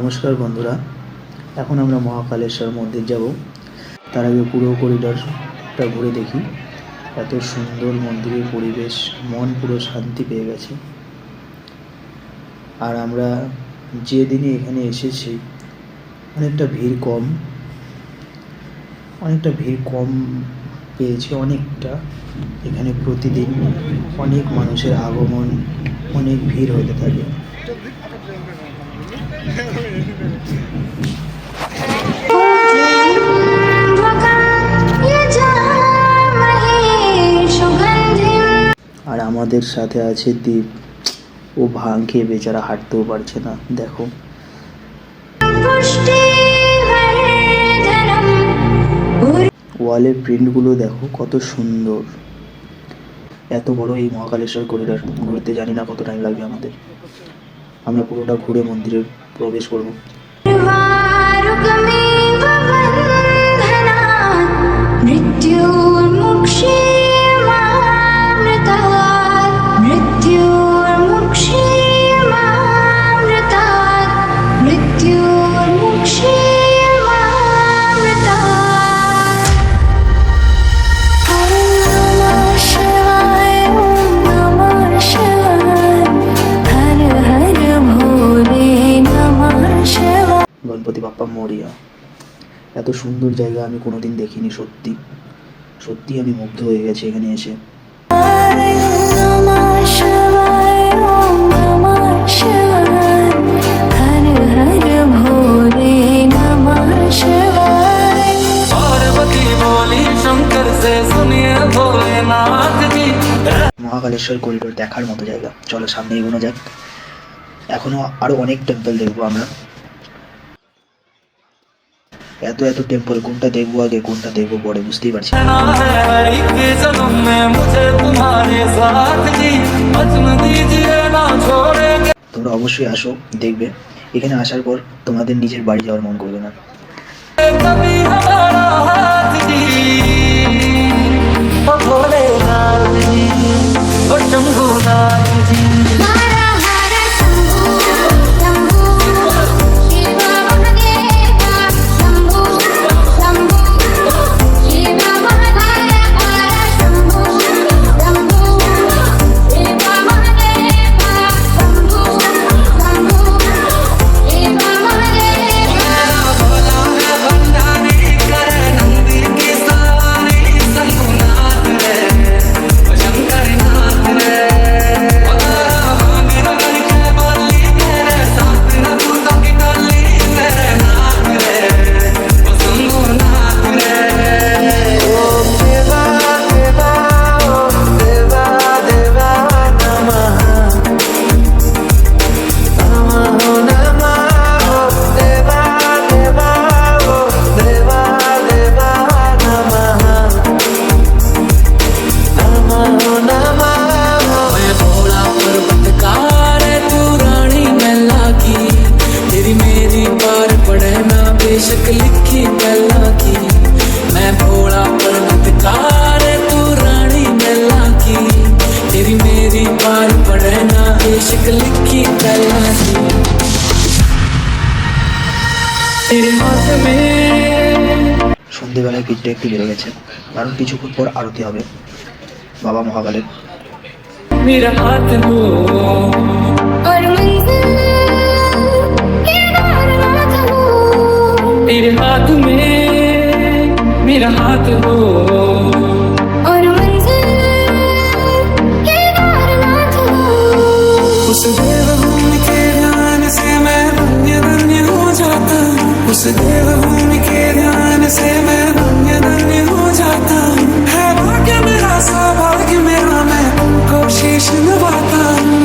নমস্কার বন্ধুরা, এখন আমরা মহাকালেশ্বর মন্দির যাব। তার আগে পুরো করিডরটা ঘুরে দেখি। এত সুন্দর মন্দিরের পরিবেশ, মন পুরো শান্তি পেয়ে গেছে। আর আমরা যেদিনই এখানে এসেছি অনেকটা ভিড় কম পেয়েছি। এখানে প্রতিদিন অনেক মানুষের আগমন, অনেক ভিড় হতে থাকে। আর আমাদের সাথে আছে দীপ। ও ভাং খেয়ে বেচারা হাঁটতেও পারছে না, দেখো। ওয়ালের প্রিন্টগুলো দেখো কত সুন্দর। এত বড় এই মহাকালেশ্বর করিডর ঘুরতে জানি না কত টাইম লাগবে আমাদের। আমরা পুরোটা ঘুরে মন্দিরে প্রবেশ করব। গণপতি বাপ্পা মরিয়া। এত সুন্দর জায়গা আমি কোনোদিন দেখিনি। সত্যি আমি মুগ্ধ হয়ে গেছি এখানে এসে। মহাকালেশ্বর করিডোর দেখার মতো জায়গা। চলো সামনে এগোনো যাক। এখনো আরো অনেক টেম্পল দেখবো আমরা। এত টেম্পল, কোনটা দেখবো আগে কোনটা দেখবো পরে বুঝতেই পারছি। তোমরা অবশ্যই আসো, দেখবে। এখানে আসার পর তোমাদের নিজের বাড়ি যাওয়ার মন করবে না। लिखी गल्ला की मैं भोला पर्वतकार तू रानी मेला की तेरी मेरी बार पड़े ना बेशक लिखी गल्ला की तेरे हाथ में। সন্ধ্যেবেলায় ভিড়টা একটু বেড়ে গেছে, কারণ কিছুক্ষণ পর আরতি হবে বাবা মহাকালের। मेरा हाथ हो और तेरे हाथ में मेरा हाथ हो और उस देवभूमि के ध्यान से मैं धन्य धन्य हो जाता। उस देवभूमि के ध्यान से मैं धन्य धन्य हो जाता। है भाग्य मेरा सौभाग्य मेरा, मैं तुमको शीश नवाता हूँ।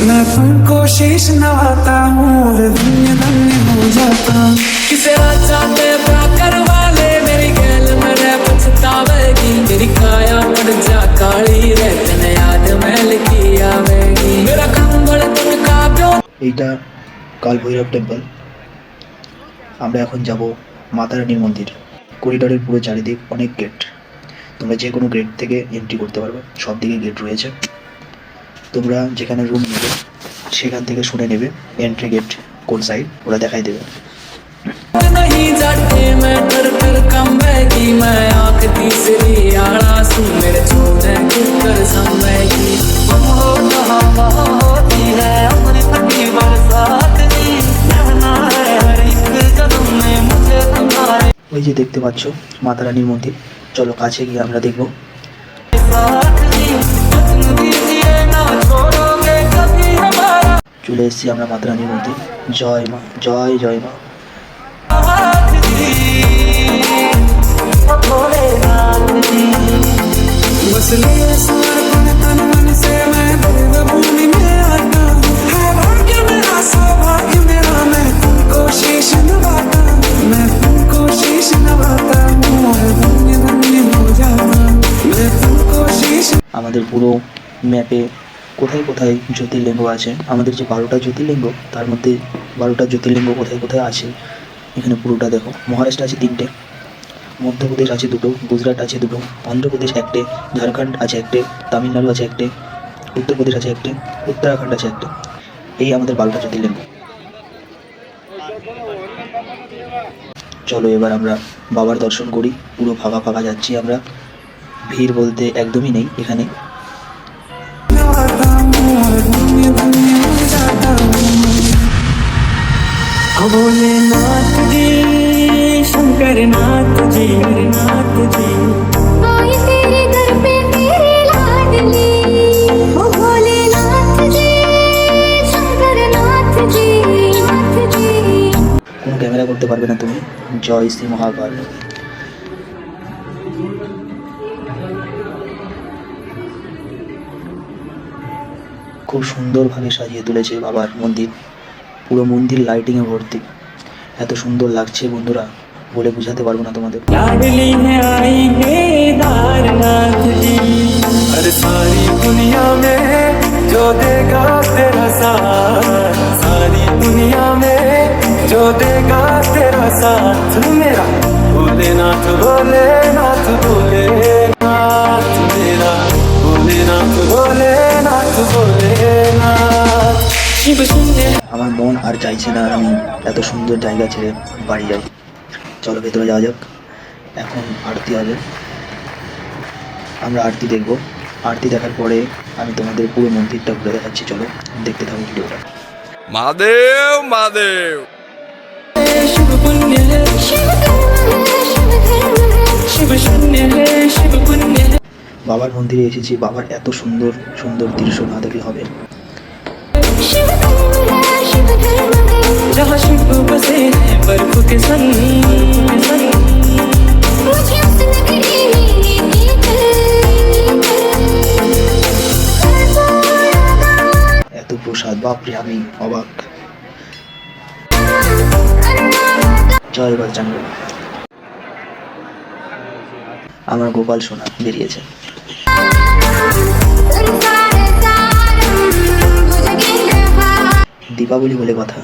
मैं तुमको शीश नवाता हूँ और धन्य धन्य हो जाता। किसे राजा पे ब्याकर वाले मेरी गैल मेरे पछतावेगी। तेरी काया पड़ जा काली रहते याद मैल की आवेगी। मेरा कंबल तुम काव्यो। এইটা কাল ভৈরব টেম্পল। আমরা এখন যাব মাতারানীর মন্দির। করিডোরের পুরো চারিদিক অনেক গেট, তোমরা যে কোনো গেট থেকে এন্ট্রি করতে পারবে। সব দিকে গেট রয়েছে। তোমরা যেখানে রুম নেবে সেখান থেকে শুনে নেবে এন্ট্রি গেট কোন সাইড, ওরা দেখাই দেবে। नहीं जाते मैं कर कम बैगी मैं आंख तीसरी आड़ा सू मेरे छोड़े कर समैगी हो हवा होती है अपनी फटी बरसात दी रहना है हर एक कदम में मुझे तुम्हारे ওই যে দেখতে পাচ্ছ মাতা রানীর মন্দির, চলো কাছে গিয়ে আমরা দেখব। साथ दी जत्न दीजिए ना छोड़ोगे कभी हमारा চলে এসেছি আমরা মাতা রানীর মন্দির। জয় মা, জয় জয় মা। हाथ दी भोलेनाथ दी बस लिए समर्पण तन मन से मैं देवभूमि में आता हूँ है भाग्य मेरा सौभाग्य मेरा मैं तुमको शीश नवाता हूँ मैं तुमको शीश नवाता हूँ और धन्य धन्य हो जाता हूँ मैं तुमको शीश আমাদের পুরো ম্যাপে কোথায় কোথায় জ্যোতির্লিঙ্গ আছে, আমাদের যে 12টা জ্যোতির্লিঙ্গ তার মধ্যে 12টা জ্যোতির্লিঙ্গ কোথায় কোথায় আছে এখানে পুরোটা দেখো। মহারাষ্ট্র আছে 3টে, মধ্যপ্রদেশ আছে 2টো, গুজরাট আছে 2টো, অন্ধ্রপ্রদেশ 1টে, ঝাড়খণ্ড আছে 1টে, তামিলনাড়ু আছে 1টে, উত্তরপ্রদেশ আছে 1টে, উত্তরাখণ্ড আছে 1টে। এই আমাদের 12টা জ্যোতির্লিঙ্গ। চলো এবার আমরা বাবার দর্শন করি। পুরো ফাঁকা ফাঁকা যাচ্ছি আমরা, ভিড় বলতে একদমই নেই এখানে। नवाता हूँ और धन्य धन्य हो जाता हूँ भोलेनाथ जी शंकर नाथ जी नाथ जी आई तेरे दर पे तेरे लाडली ओ भोलेनाथ जी शंकरनाथ जी नाथ जी কোনো ক্যামেরা করতে পারবে না তুমি। জয় শ্রী মহাকাল। খুব সুন্দরভাবে সাজিয়ে তুলেছে বাবার মন্দির, পুরো মন্দির লাইটিংয়ে ভর্তি। এত সুন্দর লাগছে বন্ধুরা, বলে বোঝাতে পারবো না তোমাদের। लाडली है आई केदारनाथ जी हर सारी दुनिया में जो देगा तेरा साथ सारी दुनिया में जो देगा तेरा साथ मेरा भोलेनाथ भोलेनाथ भोलेनाथ मेरा भोलेनाथ भोलेनाथ भोलेनाथ शिव शून्य আমার মন আর চাইছে না আমি এত সুন্দর জায়গা ছেড়ে বাড়ি যাই। চলো ভেতরে যাওয়া যাক। এখন আরতি হবে, আমরা আরতি দেখব। আরতি দেখার পরে আমি তোমাদের পুরো মন্দিরটা ঘুরে দেখাচ্ছি। চলো দেখতে থাকো ভিডিওটা। महादेव महादेव शिव पुण्य है शिव धर्म है शिव धर्म है शिव शून्य है शिव पुण्य है বাবার মন্দিরে এসেছি, বাবার এত সুন্দর সুন্দর দৃশ্য না দেখলে হবে। शिव धर्म है शिव धर्म है जहाँ शिव बसे हैं बर्फ के सन मुझे उस नगरी में लेके এত প্রসাদ, বাপরে আমি অবাক। জয় বজরঙ্গ। আমার গোপাল সোনা বেরিয়েছে। দীপাবলি বলে কথা,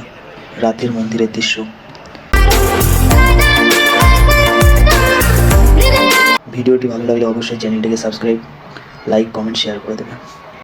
রাতের মন্দিরের দৃশ্য। ভিডিওটি ভালো লাগলে অবশ্যই চ্যানেলটিকে সাবস্ক্রাইব, লাইক, কমেন্ট, শেয়ার করে দেবেন।